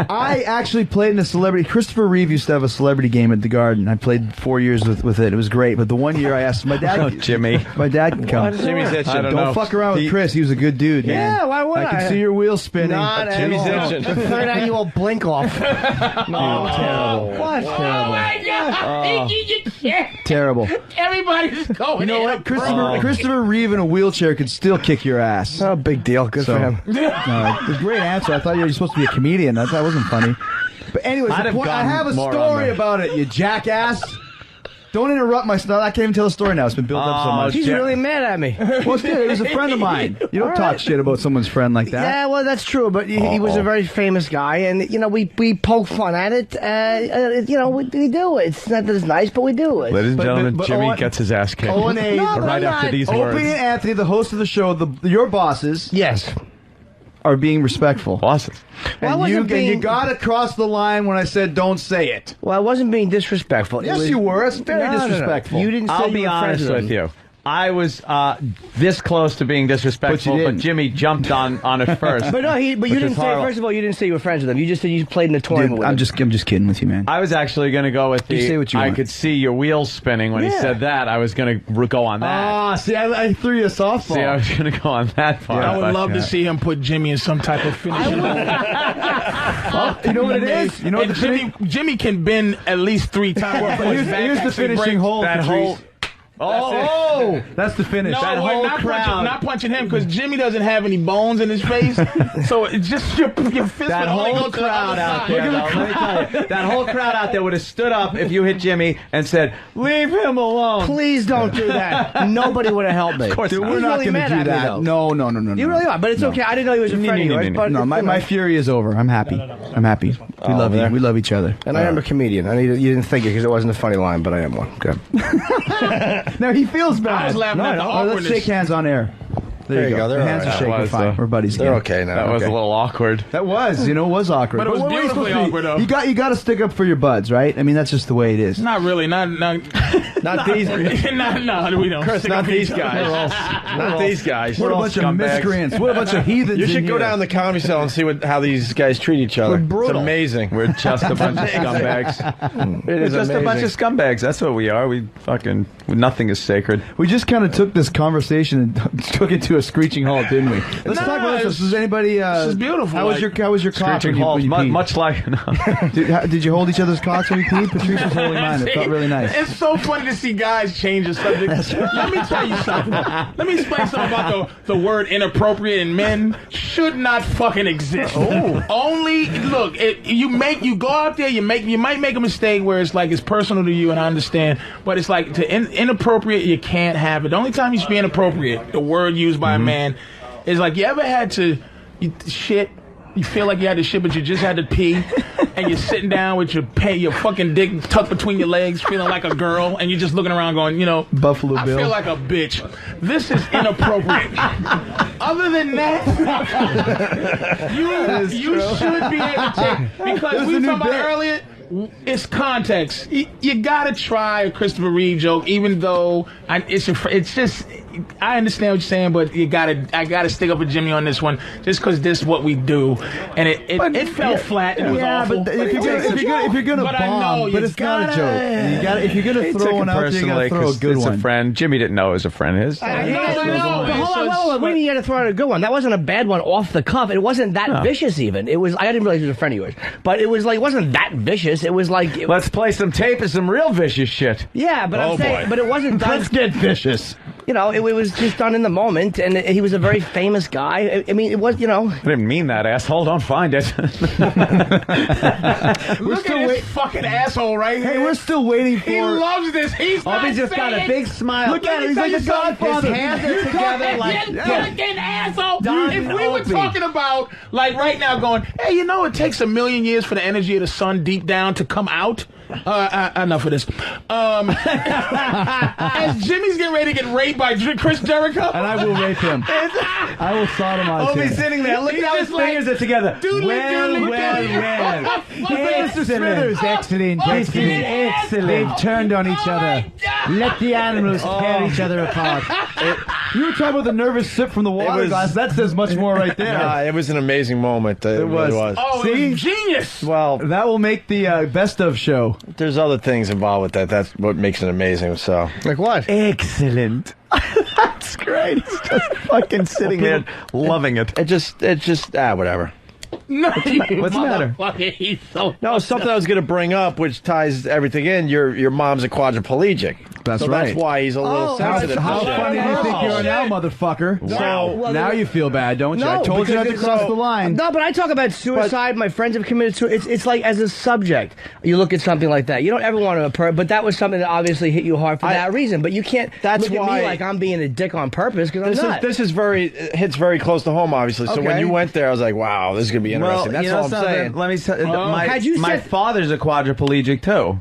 I actually played in a celebrity. Christopher Reeve used to have a celebrity game at the Garden. I played 4 years with it. It was great. But the one year I asked my dad, Jimmy, my dad can come. Jimmy's itching. Don't fuck around with Chris. He was a good dude, man. Yeah, why would I? I can see your wheels spinning. Not at Jimmy's all. itching. The third annual blink off. No, terrible. What? Oh my God! Terrible. Everybody's going. You know what? Christopher Reeve in a wheelchair could still kick your ass. Oh, big deal. Good for him. It was a great answer. I thought you were supposed to be a comedian. That wasn't funny. But anyways, I have a story about it, you jackass. Don't interrupt my stuff. I can't even tell the story now. It's been built up so much. He's really mad at me. Well, dude, he was a friend of mine. You don't talk shit about someone's friend like that. Yeah, well, that's true. But he was a very famous guy, and we poke fun at it. We do it. It's not that it's nice, but we do it. ladies and gentlemen, but Jimmy Owen- gets his ass kicked O&A, right after these words. Opie and Anthony, the host of the show, your bosses, Yes. are being respectful. Bosses. Well, And you got to cross the line when I said don't say it. Well, I wasn't being disrespectful. Yes, you were. It's very No. disrespectful. You didn't say I'll you be were friends honest with him. you. I was this close to being disrespectful, But you but didn't. Jimmy jumped on it first. But no, you didn't say. horrible. First of all, you didn't say you were friends with him. You just said you played in a tournament Dude, with him. I'm just kidding with you, man. I was actually going to go with You say what you I want. could see your wheels spinning when he said that. I was going to go on that. Ah, see, I threw you a softball. See, I was going to go on that part. I would but- love to see him put Jimmy in some type of finishing hold. You know what it is? You know what And Jimmy can bend at least 3 times. Here's the finishing hold. That whole... Oh, that's the finish. No, That we're whole not crowd. not punching him because Jimmy doesn't have any bones in his face. So it's just your fist That would only whole go to the crowd other out side. there, though, let me tell you, that whole crowd out there would have stood up if you hit Jimmy and said, "Leave him alone." Please don't do that. Nobody would have helped me. Of course Dude, not. we're He's not really going to mad do at me, that. though. No. You really are, but it's okay. I didn't know he was a friend of yours. But No, my fury is over. I'm happy. I'm happy. We love you. We love each other. And I am a comedian. You didn't think it because it wasn't a funny line, but I am one. Good. No, he feels bad. I was laughing at the Let's awkwardness. shake hands on air. There you go. They're The hands all are right. shaking. That was, Fine. We're buddies They're again. okay now. That was a little awkward. That was, it was awkward. But it was what are you beautifully supposed to awkward, though. You got to stick up for your buds, right? I mean, that's just the way it is. Not really. Not these no, we don't. Chris, Stick not up for these each other. guys. Not these guys. What a We're all bunch of scumbags. miscreants. What a bunch of heathens. You should in go here. down the comedy cell and see how these guys treat each other. We're brutal. It's amazing. We're just a bunch of scumbags. We're just a bunch of scumbags. That's what we are. We fucking nothing is sacred. We just kind of took this conversation and took it to a screeching halt, didn't we? Let's talk about this. Does anybody? This is beautiful. How was your cock? Screeching when you- halt. when you peed? Much like Did you hold each other's cocks when you peed? Patrice was holding mine. It felt really nice. It's so funny to see guys change the subject. Let me tell you something. Let me explain something about the word inappropriate in men should not fucking exist. Only look, you go out there, you might make a mistake where it's like it's personal to you, and I understand, but it's like inappropriate. You can't have it. The only time you should be inappropriate, the word used by a man, is like you ever had to shit. You feel like you had to shit, but you just had to pee, and you're sitting down with your fucking dick tucked between your legs, feeling like a girl, and you're just looking around going, Buffalo I Bill. feel like a bitch. This is inappropriate. Other than that, you should be able to take, because we were talking about earlier, it's context. You gotta try a Christopher Reeve joke, even though it's just. I understand what you're saying, but I gotta stick up with Jimmy on this one, just because this is what we do, and it fell flat and it was awful. But if you're gonna But I bomb, know, but you it's not a joke. If you're gonna He throw took one it out there, you personally gotta throw a 'cause good it's one. a friend. Jimmy didn't know it was a friend of his. I know. Hold on. When you had to throw out a good one, that wasn't a bad one off the cuff. It wasn't that vicious even. It was. I didn't realize he was a friend of yours, but it was like it wasn't that vicious. It was like Let's play some tape of some real vicious shit. yeah, but I'm saying, but it wasn't done. Let's get vicious. It was just done in the moment, and he was a very famous guy. I mean, it was I didn't mean that, asshole. Don't find it. Look at this fucking asshole right here. Hey, we're still waiting for. He loves this. He's not Opie's just got a saying- big smile. Look at him. He's like a godfather. His hands are together like You fucking asshole. Don If we were Opie. talking about, like right now, going, hey, it takes 1,000,000 years for the energy of the sun deep down to come out. Enough of this. As Jimmy's getting ready to get raped by Chris Jericho. And I will rape him. I will sodomize Opie's him. sitting there. Look at how his fingers are together. Mr. Smithers, excellent. Excellent. They've turned on each other. Let the animals tear each other apart. You were talking about the nervous sip from the water glass. That says much more right there. Nah, it was an amazing moment. It really was. Oh, it was genius. Well, that will make the best of show. There's other things involved with that. That's what makes it amazing. So, like what? Excellent. That's great. He's just fucking sitting there loving it. It just whatever. No, what's the matter? He's so no, something I was going to bring up, which ties everything in. Your mom's a quadriplegic. That's so right. That's why he's a little sensitive. How funny do you think you are now, motherfucker? Wow. So now you feel bad, don't you? I told you not to cross the line. No, but I talk about suicide. My friends have committed suicide. It's like as a subject, you look at something like that. You don't ever want to occur, but that was something that obviously hit you hard for that reason. But you can't look at me like I'm being a dick on purpose because I'm not. This is hits very close to home, obviously. So when you went there, I was like, wow, this is going to be interesting. That's all I'm saying. Let me tell you, my father's a quadriplegic too.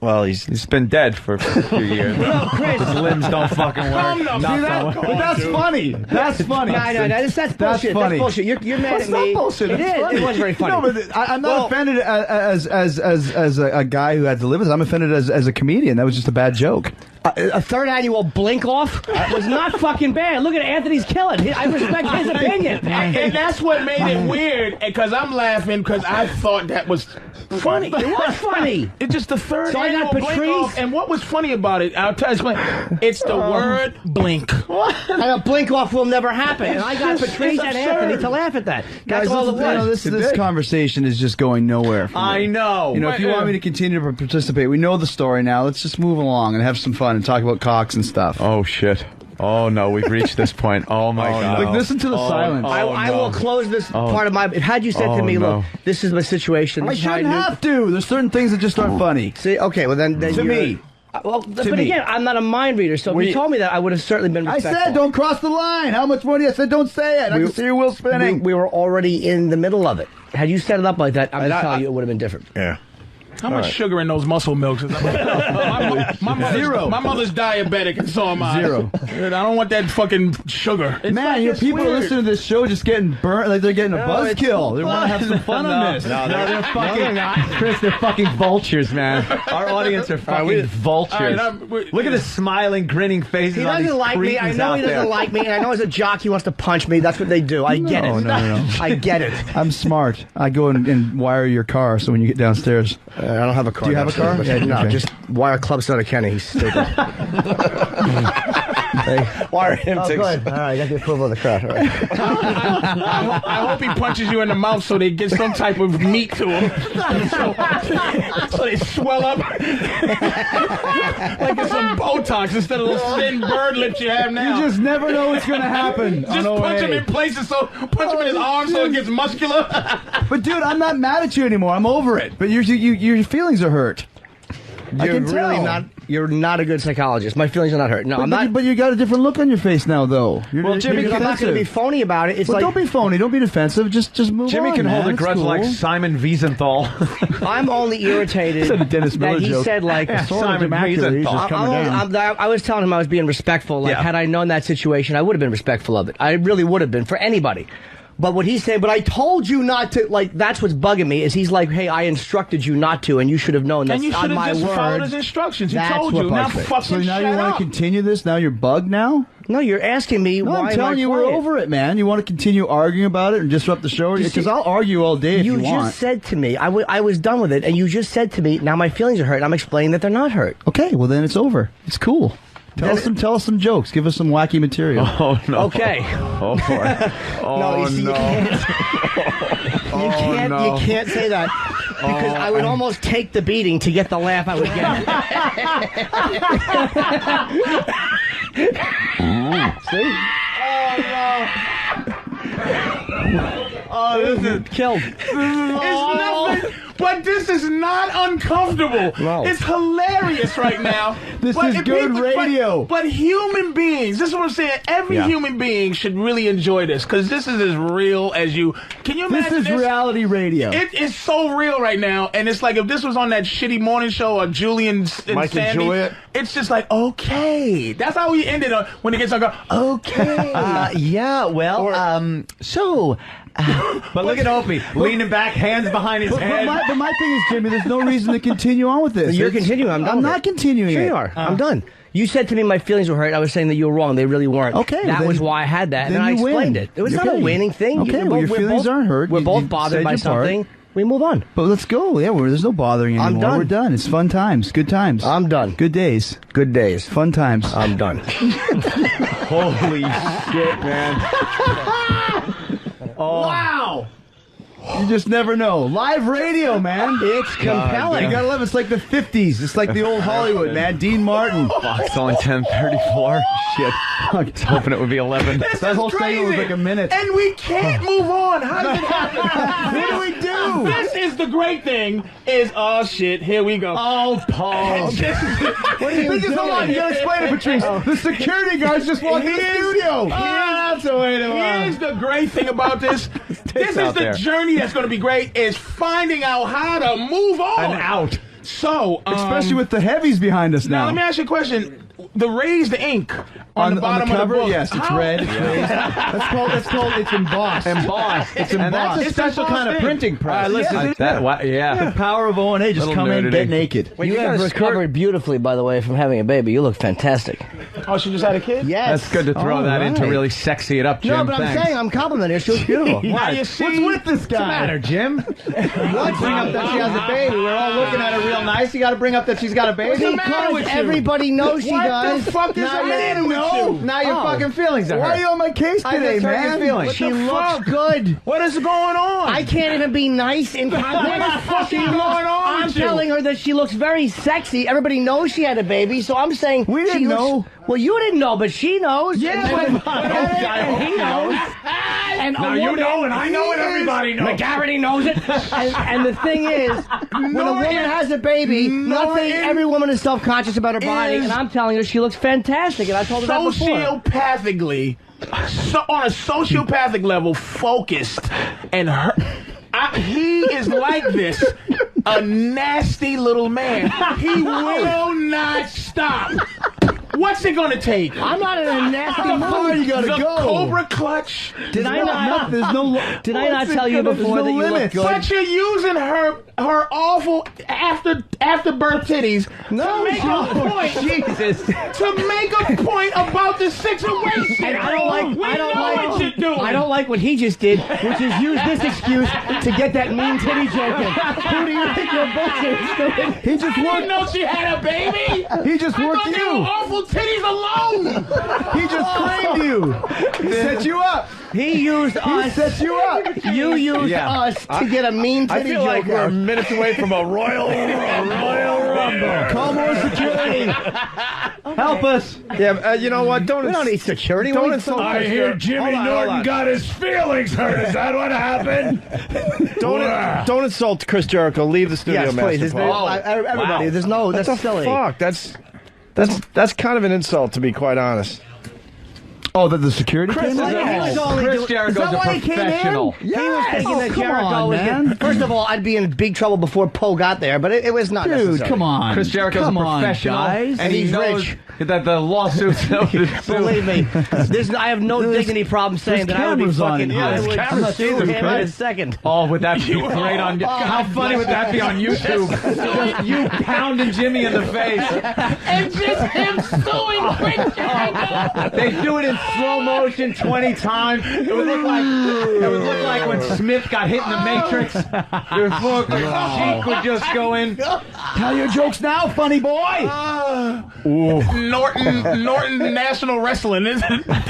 Well, he's been dead for a few years. No, Chris. His limbs don't fucking work. But that's funny. That's funny. No, that's bullshit. That's bullshit. You're mad at me. Not bullshit. It is. It was very funny. No, but I'm not offended as a guy who had to live with it. I'm offended as a comedian. That was just a bad joke. A third annual blink off was not fucking bad. Look at Anthony's killing. I respect his opinion. And that's what made it weird, because I'm laughing because I thought that was funny. It was funny. It's just the third So I annual got blink Patrice. off. And what was funny about it, I'll explain. It's the word blink. And a blink off will never happen. And I got Patrice and absurd. Anthony to laugh at that. That's all it was. This conversation is just going nowhere for me. I know. You know, if you want me to continue to participate, we know the story now. Let's just move along and have some fun and talk about cocks and stuff. Oh, shit. Oh, no, we've reached this point. Oh, my God. Like, listen to the silence. I will close this part of my... Had you said to me, look, this is my situation. I shouldn't have to. There's certain things that just aren't funny. See, okay, well then to me. Well, but again, I'm not a mind reader, so if you told me that, I would have certainly been respectful. I said don't cross the line. How much more do you? I said don't say it. I can see your wheels spinning. We were already in the middle of it. Had you set it up like that, I'm just telling you it would have been different. Yeah. How much sugar in those muscle milks? My mother's diabetic, and so am I. Zero. I don't want that fucking sugar. Man, your people are listening to this show just getting burnt, like they're getting a buzzkill. They want to have some fun on this. No, they're fucking Chris, they're fucking vultures, man. Our audience are fucking vultures. Look at the smiling, grinning faces. He doesn't like me. I know he doesn't like me, and I know as a jock he wants to punch me. That's what they do. I get it. No. I get it. I'm smart. I go and wire your car so when you get downstairs. I don't have a car. Do you have a car? Yeah, no, okay. just wire Club Soda Kenny. He's stupid. Wire him Oh, to... good. All right, I got the approval of the crowd. All right. I hope he punches you in the mouth so they get some type of meat to them. So they swell up like it's some Botox instead of those thin bird lips you have now. You just never know what's going to happen. Just punch him in places, punch him in his arm so it gets muscular. But dude, I'm not mad at you anymore. I'm over it. But your feelings are hurt. You're really not. You're not a good psychologist. My feelings are not hurt. No, I'm not. But you got a different look on your face now, though. Well, Jimmy, I'm not going to be phony about it. It's like, don't be phony. Don't be defensive. Just move Jimmy on. can hold a It's grudge cool. like Simon Wiesenthal. I'm only irritated Said a Dennis Miller that he joke. said like Simon Wiesenthal. I was telling him I was being respectful. Like had I known that situation, I would have been respectful of it. I really would have been for anybody. But what he's saying, but I told you not to, like, that's what's bugging me, is he's like, hey, I instructed you not to, and you should have known that. And you should have just followed his instructions. He told you. Now fucking So now you want to continue this? Now you're bugged now? No, you're asking me why I'm telling you we're over it, man. You want to continue arguing about it and disrupt the show? Because I'll argue all day if you want. You just said to me, I was done with it, and you just said to me, now my feelings are hurt, and I'm explaining that they're not hurt. Okay, well then it's over. It's cool. Tell us some jokes. Give us some wacky material. Oh no. Okay. Oh boy. Oh no, you see, no. You can't say that because I would almost take the beating to get the laugh I would get. See? Oh, this is killed. It's nothing. But this is not uncomfortable. No. It's hilarious right now. This is good radio. But human beings, this is what I'm saying. Every human being should really enjoy this because this is as real as you. Can you imagine this? This is reality radio. It is so real right now. And it's like if this was on that shitty morning show or Julian and Mike Sandy, and Juliet. it's just like, okay. That's how we ended up when it gets like, okay. Yeah, well, so But look at Opie leaning back, hands behind his head. But my thing is, Jimmy, there's no reason to continue on with this. You're continuing. I'm not continuing. Sure you are. I'm done. You said to me my feelings were hurt. I was saying that you were wrong. They really weren't. Okay. That was why I had that, and I explained it. It was not a winning thing. Okay, your feelings aren't hurt. We're both bothered by something. We move on. But let's go. Yeah, there's no bothering anymore. I'm done. We're done. It's fun times. Good times. I'm done. Good days. Good days. Fun times. I'm done. Holy shit, man. Wow. You just never know. Live radio, man. It's compelling. You gotta love it. It's like the 50s. It's like the old Hollywood, man. Dean Martin. Fuck, it's only 10:34. Shit. I was hoping it would be 11. That whole segment was like a minute. And we can't move on. How does it happen? What do we do? This is the great thing. Is oh shit, here we go. Oh, Paul. What are you doing? Hold on, you gotta explain it, Patrice. The security guards just walked in the studio. That's the way to Here's the great thing about this. This is the journey that's going to be great, is finding out how to move on. And out. So, especially with the heavies behind us now. Let me ask you a question. The raised ink on the bottom cover, of the book. yes, it's red. It's raised. That's called. It's embossed. Embossed. It's embossed. And that's a special kind of printing press. Listen, yeah. The power of O&A. Just Little come in, nudity. get naked. Well, you have recovered beautifully, by the way, from having a baby. You look fantastic. Oh, she just had a kid? Yes. That's good to throw that in to really sexy it up, Jim. No, but I'm saying I'm complimenting her. She looks beautiful. What's with this guy? What's the matter, Jim? What? Bring up that she has a baby. We're all looking at her real nice. You got to bring up that she's got a baby. Because everybody knows she does. What the fuck is that with you? Now your fucking feelings are hurt. Why are you on my case today, man? She looks good. What is going on? I can't even be nice in context. What the fuck is going on I'm with you? telling her that she looks very sexy. Everybody knows she had a baby, so I'm saying We didn't she looks, know. Well, you didn't know, but she knows. Yeah, and he knows. And now you know, and I know, and everybody knows. McGarity knows it. And the thing is, when a woman has a baby, every woman is self-conscious about her body, and I'm telling her she looks fantastic, and I told her that before. Sociopathically, on a sociopathic level, focused, and he is like this, a nasty little man. He will not stop. What's it gonna take? I'm not in a nasty mood. You gotta the go. Cobra clutch. Did I not? There's no. Did I not tell you before that you look good? But you're using her awful after birth titties to make a point. Jesus. To make a point about the situation. And I don't like what you're doing. I don't like what he just did, which is use this excuse to get that mean titty joke in. Who do you think you're bullshit? He just I didn't worked. know she had a baby. He just I worked thought they were you. awful titties alone. He just framed you. He set you up. He used us. Set you up. You used us to get a mean I titty feel joke like we're out. minutes away from a Royal Rumble. Call more security. Help us. Yeah, you know what? We don't need security. Don't We insult need us. I hear Jimmy Norton got his feelings hurt. Is that what happened? Don't insult Chris Jericho. Leave the studio, Yes, please. Master There's Paul. everybody. There's no. That's What the silly. fuck? That's kind of an insult, to be quite honest. Oh, that the security came Like, in? he was only Chris doing- Jericho's is that a why he came in? professional. He was thinking that come Jericho on, was man. getting, first of all, I'd be in big trouble before Poe got there, but it was not Dude, necessary. come on. Chris Jericho's Come a on, professional, guys. and he He's knows rich. that the lawsuits. Believe me, I have no dignity problem saying that I would be cameras on fucking. here. I There's would cameras sue too, him in Chris. a second. Oh, would that be great on? How funny would that be on YouTube? Just you pounding Jimmy in the face. And just him suing Chris Jericho. They do it in slow motion 20 times. It would look like when Smith got hit in the Matrix. Your fucking cheek would just go in. Tell your jokes now, funny boy. Norton National Wrestling is the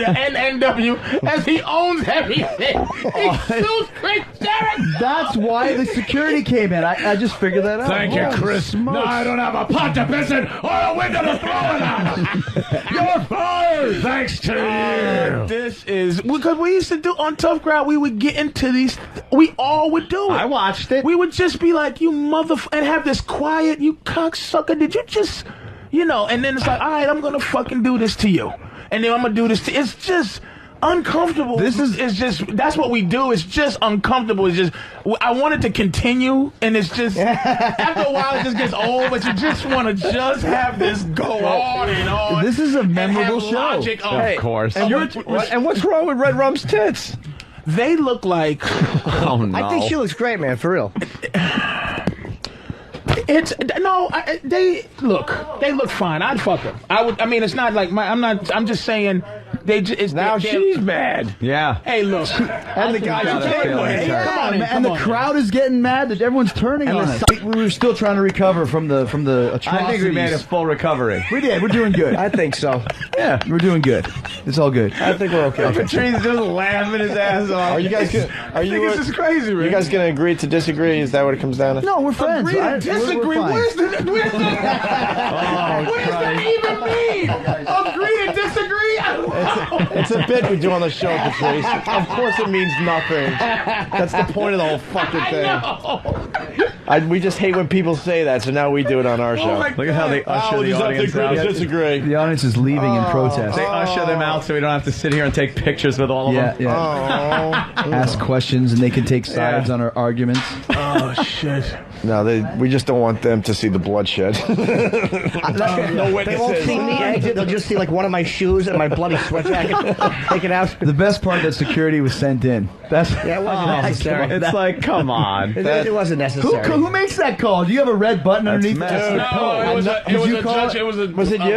NNW, as he owns everything. He sues Chris Jericho. That's why the security came in. I just figured that out. Thank you, Holy Chris. smokes. No, I don't have a pot to piss in or a window to throw it out. You're fired. Thanks to you. This is because we used to do on Tough Crowd. We would get into these. We all would do it. I watched it. We would just be like, "You and have this quiet, you cocksucker. Did you just, And then it's like, all right, I'm gonna fucking do this to you, and then I'm gonna do this to. It's just uncomfortable. It's just that's what we do. It's just uncomfortable. It's just I want it to continue, and it's just after a while it just gets old. But you just want to just have this go on and on. This is a memorable and have show. logic Of course. And what's wrong with Red Rum's tits? They look like. Oh no! I think she looks great, man. For real. They look fine. I'd fuck them. I mean, it's not like I'm just saying. She's mad. Yeah. Hey, look. And the guys are Come on, and the crowd is getting mad that everyone's turning on us. We were still trying to recover from the atrocities. I think we made a full recovery. We did. We're doing good. I think so. Yeah, we're doing good. It's all good. I think we're okay. Patrice just laughing his ass off. Are you guys? This is crazy, Rick. You guys gonna agree to disagree? Is that what it comes down to? No, we're friends. Agree to disagree. Where's the what does that even mean? Agree to disagree? It's a bit we do on the show, Patrice. Of course it means nothing. That's the point of the whole fucking thing. We just hate when people say that, so now we do it on our show. Look at how they usher the audience out. Disagree. The audience is leaving in protest. They usher them out so we don't have to sit here and take pictures with all of them. Yeah. Ask questions and they can take sides on our arguments. Oh, shit. No, we just don't want them to see the bloodshed. No witnesses. They won't see me exit. They'll just see like one of my shoes and my bloody sweat jacket. Take it out. The best part that security was sent in. It wasn't necessary. It's like, come on. It wasn't necessary. Who makes that call? Do you have a red button underneath? No, it was a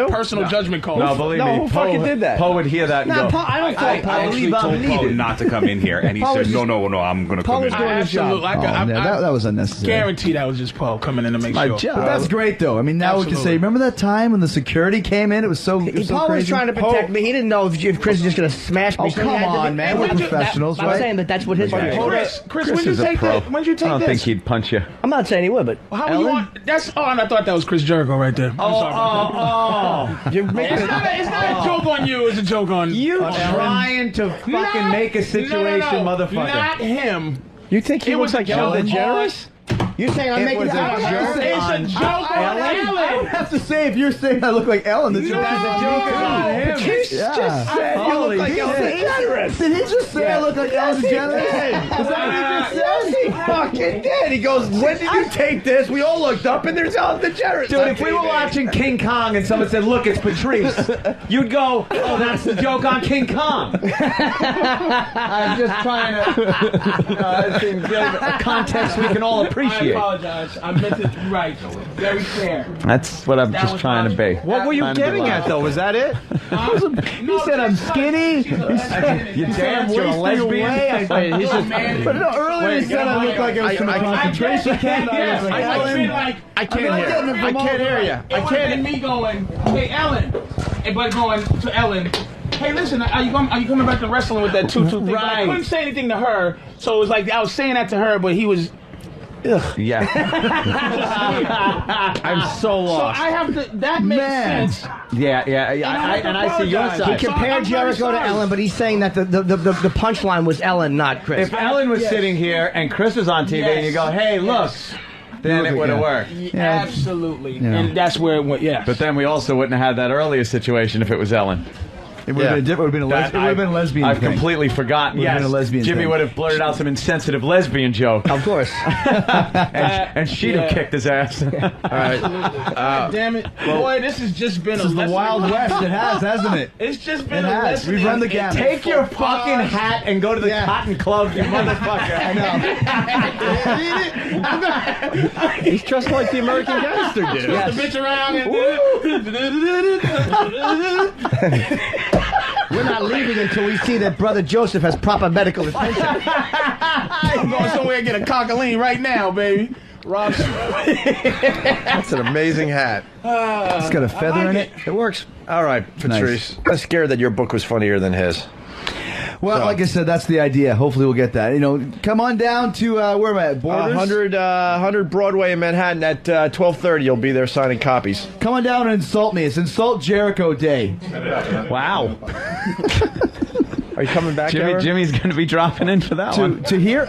personal judgment call. No, believe me. Who fucking did that? Poe would hear that and go. I don't think I actually told Poe not to come in here, and he said, no, I'm going to come in. That was unnecessary. Guarantee that was just Poe coming in to make sure. But that's great, though. I mean, now we can say, remember that time when the security came in? It was so crazy. Paul was trying to protect me. He didn't know if Chris is just going to smash me. Oh, come on, man. We're professionals, right? I'm saying that that's what his view is. Chris, when did you take this? I don't think he'd punch you. I'm not saying he would, but how you want? And I thought that was Chris Jericho right there. It's not a joke on you. It's a joke on you. Trying to fucking make a situation, motherfucker. Not him. You think he looks like Ellen DeGeneres? You're saying I'm making It's a joke on Ellen. I would have to say, if you're saying I look like Ellen, the joke is a joke on him. Patrice just said you look like Ellen DeGeneres. Did he just say I look like Ellen DeGeneres? Is that what he just said? He fucking did. He goes, when did you take this? We all looked up and there's Ellen DeGeneres. Dude, if we were watching King Kong and someone said, look, it's Patrice, you'd go, oh, that's the joke on King Kong. I'm just trying to context we can all appreciate. I apologize. I meant it right. Very fair. That's what I'm just trying to be. What were you getting at, though? Was that it? He said I'm skinny. You dance, you're a lesbian. But no, earlier he said I look like I was from a concentration camp. I can't hear you. I can't. Me going, hey, Ellen. But going to Ellen. Hey, listen, are you coming back to wrestling with that tutu thing? Right. I couldn't say anything to her, so it was like I was saying that to her, but he was. Ugh. Yeah. I'm so lost. So I have to. That makes sense. Yeah. And I see your side. He compared Jericho to Ellen, but he's saying that the punchline was Ellen, not Chris. If Ellen was sitting here and Chris was on TV and you go, hey, look, then it would have worked. Yeah. Absolutely. Yeah. And that's where it went, But then we also wouldn't have had that earlier situation if it was Ellen. It would have been a lesbian. I've completely forgotten. Yes, been a lesbian Jimmy would have blurted out some insensitive lesbian joke. Of course. and she'd have kicked his ass. All right. Damn it. Boy, this has just been the Wild West. It has, hasn't it? It's just been a lesson. We've run the gamut. Take your fucking hat and go to the Cotton Club, you motherfucker. I know. He's just like the American Gangster dude. Yes. The bitch around and we're not leaving until we see that Brother Joseph has proper medical attention. I'm going somewhere and get a cockaline right now, baby. Rob. That's an amazing hat. It's got a feather in it. It works. All right, Patrice. I'm scared that your book was funnier than his. Well, like I said, that's the idea. Hopefully we'll get that. Come on down to, where am I at? Borders? 100 Broadway in Manhattan at 12:30. You'll be there signing copies. Come on down and insult me. It's Insult Jericho Day. Wow. Are you coming back, Jimmy's going to be dropping in for that one. To hear?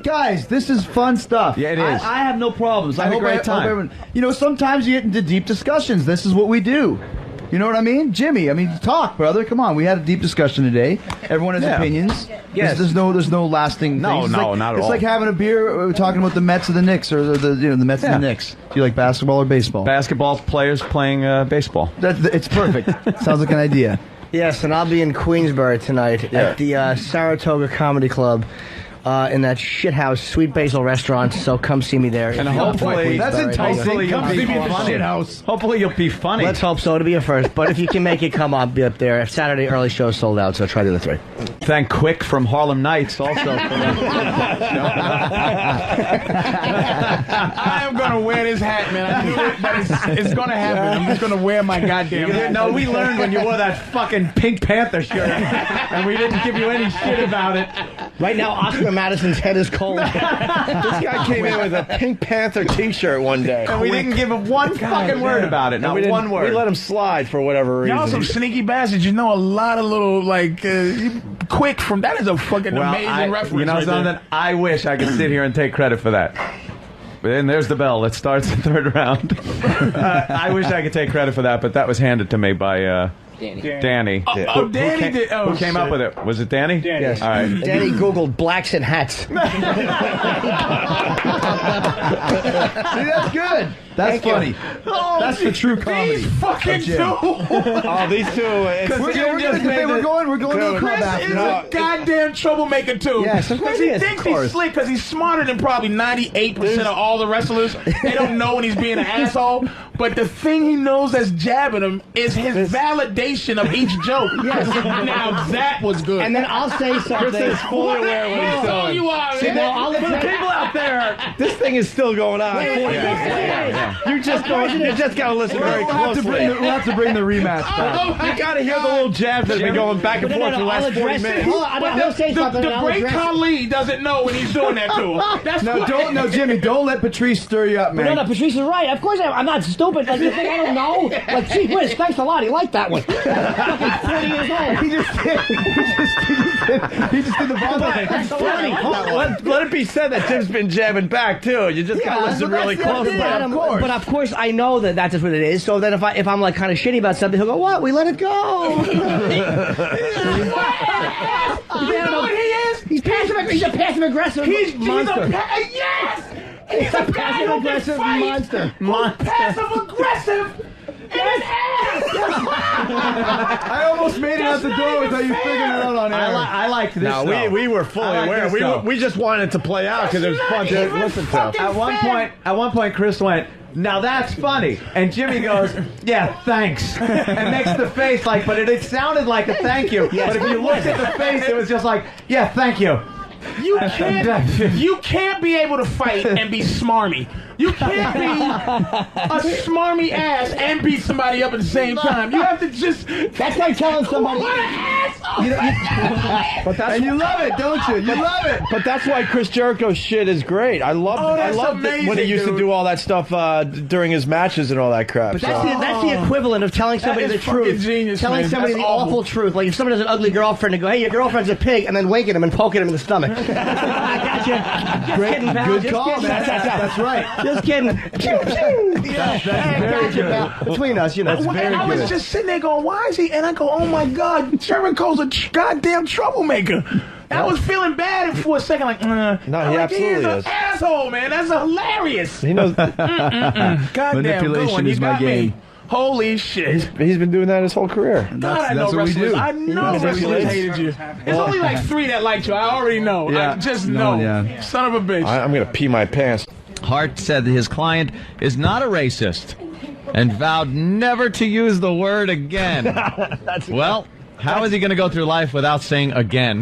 Guys, this is fun stuff. Yeah, it is. I have no problems. I had a great time. Sometimes you get into deep discussions. This is what we do. You know what I mean? Jimmy, talk, brother. Come on. We had a deep discussion today. Everyone has opinions. Yes. There's no lasting things. Not at all. It's like having a beer talking about the Mets or the Knicks or the Mets and the Knicks. Do you like basketball or baseball? Basketball players playing baseball. It's perfect. Sounds like an idea. Yes, and I'll be in Queensborough tonight at the Saratoga Comedy Club. In that shithouse Sweet Basil restaurant, so come see me there. And hopefully, that's enticing. Hopefully Come see me at the shithouse. Hopefully you'll be funny. Let's hope so. It'll be a first. But if you can make it, come on, be up there. Saturday early show sold out, so try the other 3. Thank Quick from Harlem Nights also. I am gonna wear this hat, man. I knew it, but it's gonna happen. I'm just gonna wear my goddamn hat. No, we learned when you wore that fucking Pink Panther shirt, and we didn't give you any shit about it. Right now, Oscar Madison's head is cold. This guy came in with a Pink Panther T-shirt one day. And we didn't give him one fucking word about it. Not one word. We let him slide for whatever reason. Y'all some sneaky bastards. You know a lot of little, like, Quick from... That is a fucking amazing reference. You know right something? there. I wish I could sit here and take credit for that. And there's the bell. It starts the 3rd round. I wish I could take credit for that, but that was handed to me by... Danny. Danny did. Who came up with it? Was it Danny? Danny. Yes. All right. Danny Googled blacks and hats. See, that's good. That's funny. That's the true comedy. These fucking two. Oh, these two. We're going to the club Chris after. is a goddamn troublemaker too. Yes, of course because he he is, thinks of course. he's slick because he's smarter than probably 98% of all the wrestlers. They don't know when he's being an asshole. But the thing he knows that's jabbing him is his validation of each joke. Yes. Now that was good. And then I'll say something. Chris is fully aware of what he's Oh, doing. you are. See, man. now I'll For the admit- people out there. This thing is still going on. You just gotta listen very closely. We'll have to bring the rematch back. Oh, my You gotta hear the little jabs that have been going back and forth for the last 40 minutes. Hold on, I'll say something. The great Khali doesn't know when he's doing that to him. That's No, Jimmy, don't let Patrice stir you up, man. No, Patrice is right. Of course I'm not stupid. Like, you think I don't know? Like, gee whiz, thanks a lot. He liked that one. Fucking 40 years old. He just did the ball thing. That's funny. Let it be said that Tim's been jabbing back too. You just gotta listen really closely. But of course, I know that that's just what it is. So then if I'm like kind of shitty about something, he'll go, "What? We let it go." You know what he is? He's passive. He's a passive aggressive monster. Yes! He's a passive aggressive monster. Passive aggressive. In his ass! I almost made it out the door without you figuring it out on air. I liked this. No, we were fully aware. We just wanted it to play out because it was fun to listen to. At one point, Chris went, "Now that's funny," and Jimmy goes, "Yeah, thanks," and makes the face like, but it sounded like a thank you. But if you looked at the face, it was just like, "Yeah, thank you." You can't be able to fight and be smarmy. You can't be a smarmy ass and beat somebody up at the same time. You have to just... That's like telling somebody... What an asshole! And you love it, don't you? You love it. But that's why Chris Jericho's shit is great. I love amazing, when he used to do all that stuff during his matches and all that crap. But that's the equivalent of telling somebody the truth. Genius, telling man. somebody That's the awful. awful truth. Like if somebody has an ugly girlfriend and go, "Hey, your girlfriend's a pig," and then wink at him and poke at him in the stomach. I gotcha. Just kidding, pal. Good Just call, kidding. man. That's right. Just kidding. That's very good. Between us, you know. And I was just sitting there going, why is he? And I go, oh my God, Jericho's a goddamn troublemaker. I was feeling bad for a second, like, No, he absolutely he's an is. asshole, man. That's hilarious. He knows. Goddamn good Manipulation one. You is my got game. me. Holy shit. He's been doing that his whole career. God, I know that's what we wrestlers. do. I know wrestlers hated you. It's only like 3 that liked you. I already know. Yeah. I just No, know. yeah. Son of a bitch. I'm gonna pee my pants. Hart said that his client is not a racist and vowed never to use the word again. Well, how is he going to go through life without saying again?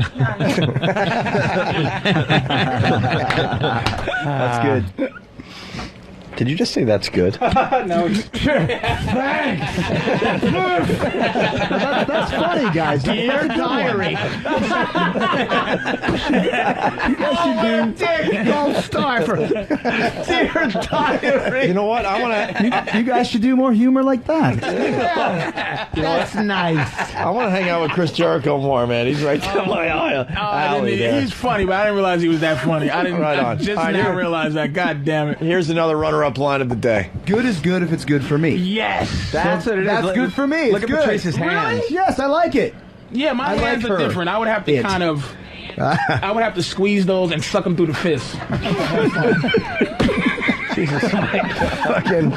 That's good. Did you just say that's good? No. That's funny, guys. Dear diary. Don't starve for. Dear diary. You know what? I want to. You guys should do more humor like that. That's nice. I want to hang out with Chris Jericho more, man. He's right down my alley there. He's funny, but I didn't realize he was that funny. I didn't Right on. just All right, now here. realize that. God damn it. Here's another runner-up line of the day. Good is good if it's good for me. Yes. That's what it is. That's good for me. Look It's at good. Patrice's hands. Yes, I like it. Yeah, my I hands like are her. different. I would have to kind of... I would have to squeeze those and suck them through the fist. Fucking.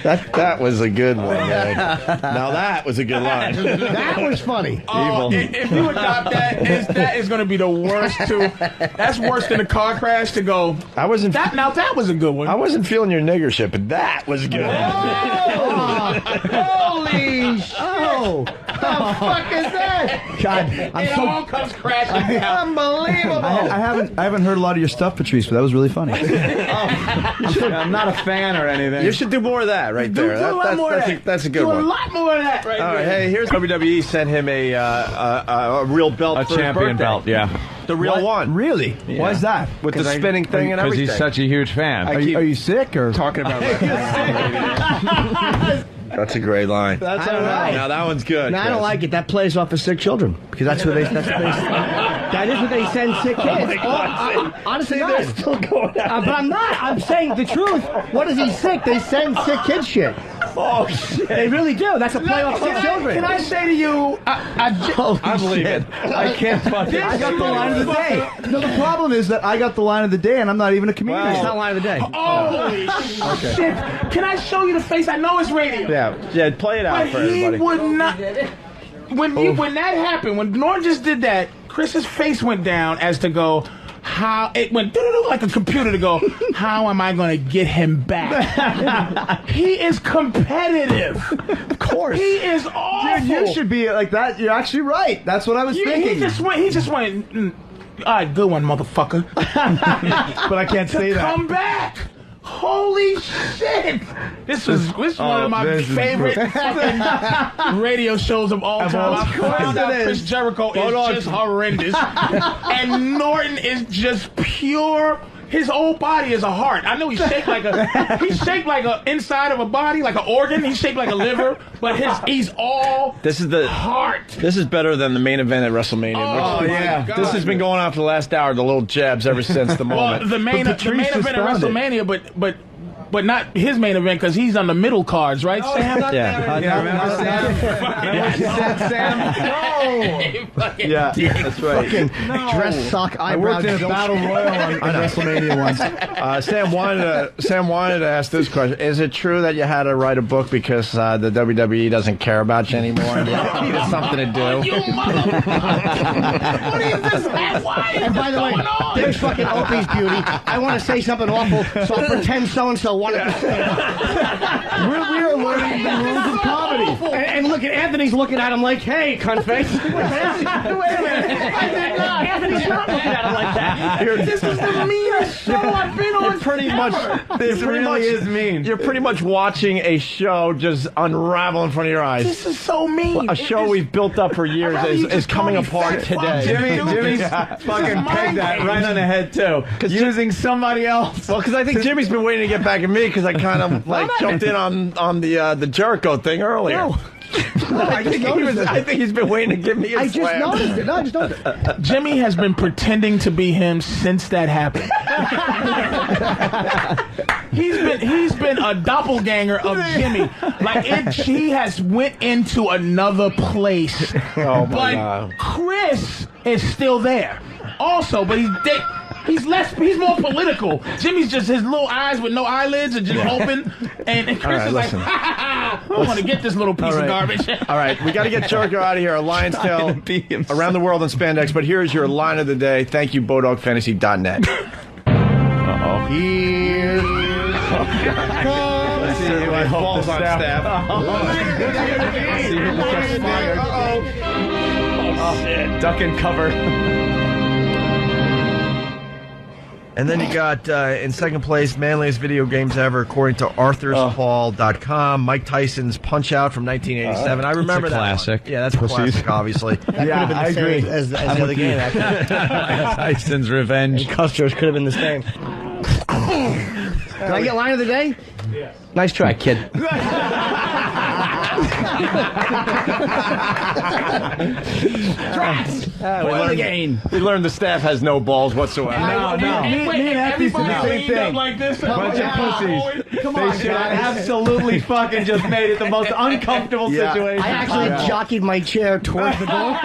That was a good one, man. Now that was a good line. That was funny. If you adopt that is going to be the worst too. That's worse than a car crash to go. I wasn't. Now that was a good one. I wasn't feeling your nigger shit, but that was good. Holy shit! Oh, the fuck is that? God, it all comes crashing down. Unbelievable. I haven't heard a lot of your stuff, Patrice, but that was really funny. I'm not a fan or anything. You should do more of that right there. That's a good one. Do a lot more of that right All there. right, hey, here's WWE sent him a real belt, A for his champion birthday. belt, yeah. The real one. Really? Yeah. Why is that? With the spinning thing and Because everything. he's such a huge fan. Are you sick or talking about That's a great line. That's all right. Now that one's good. No, I don't like it. That plays off of sick children because that is what they send sick kids. Honestly, they're still going out. but I'm not. I'm saying the truth. What is he sick? They send sick kids shit. Oh shit! They really do. That's a play off sick children. Can I say to you, I believe it. I can't fucking. I got the line of the day. No, the problem is that I got the line of the day, and I'm not even a comedian. It's not line of the day. holy shit! Can I show you the face? I know it's radio. Yeah, play it out But for he everybody. would not. When that happened, when Norton just did that, Chris's face went down as to go. How it went like a computer to go. How am I going to get him back? He is competitive. Of course. He is awful. Dude, you should be like that. You're actually right. That's what I was thinking. He just went. All right, good one, motherfucker. But I can't say that. Come back. Holy shit! This was one of my favorite fucking radio shows of all time. I found out Chris Jericho is just horrendous, and Norton is just pure. His whole body is a heart. I know he's shaped like a inside of a body, like an organ. He's shaped like a liver, but he's all heart. This is better than the main event at WrestleMania. Oh yeah, this has been going on for the last hour. The little jabs ever since the moment. Well, the main event at WrestleMania, but not his main event because he's on the middle cards, right, Sam? Remember Sam? Sam? Yeah, that's right. Dress sock eyebrow. I worked in a battle royal on WrestleMania once. Sam wanted to ask this question: is it true that you had to write a book because the WWE doesn't care about you anymore? And you needed something to do. You motherfucker! What is this? Why is And by the way, there's fucking Opie's beauty. I want to say something awful, so I'll pretend so-and-so wanted to say it. We are learning the rules of comedy. And look at Anthony's looking at him like, hey, cunt face. Wait a minute. I did not. Anthony's not looking at him like that. This is the meanest show I've been on. This really is mean. You're pretty much watching a show just unravel in front of your eyes. This is so mean. A show we've built up for years is coming apart today. Jimmy's fucking pegged that right on the head too. Using somebody else. Well, because I think Jimmy's been waiting to get back at me because I kind of jumped in on the Jericho thing earlier. No. I think he's been waiting to give me a I just slam. noticed it. No, I just noticed it. Jimmy has been pretending to be him since that happened. He's been a doppelganger of Jimmy. He has went into another place. Oh my but God. Chris is still there. Also, but he's more political. Jimmy's just his little eyes with no eyelids are just open, and Chris is like, I want to get this little piece of garbage. All right, we got to get Jericho out of here. A lion's tail around the world in spandex. But here's your line of the day. Thank you, BodogFantasy.net. Here Let's see who has balls on staff. Shit. Duck and cover. And then you got, in second place, manliest video games ever, according to Arthur'sPaul.com. Mike Tyson's Punch-Out! From 1987. I remember that classic. one. Yeah, that's a classic, obviously. Yeah, I agree. As the other game, actually. Tyson's Revenge. Custer's could have been the same. Can I get line of the day? Yeah. Nice try, kid. We learned the staff has no balls whatsoever. No. Me and Anthony said the same thing. Like this. Bunch of pussies. Come on, should have absolutely fucking just made it the most uncomfortable situation. I actually jockeyed my chair towards the door.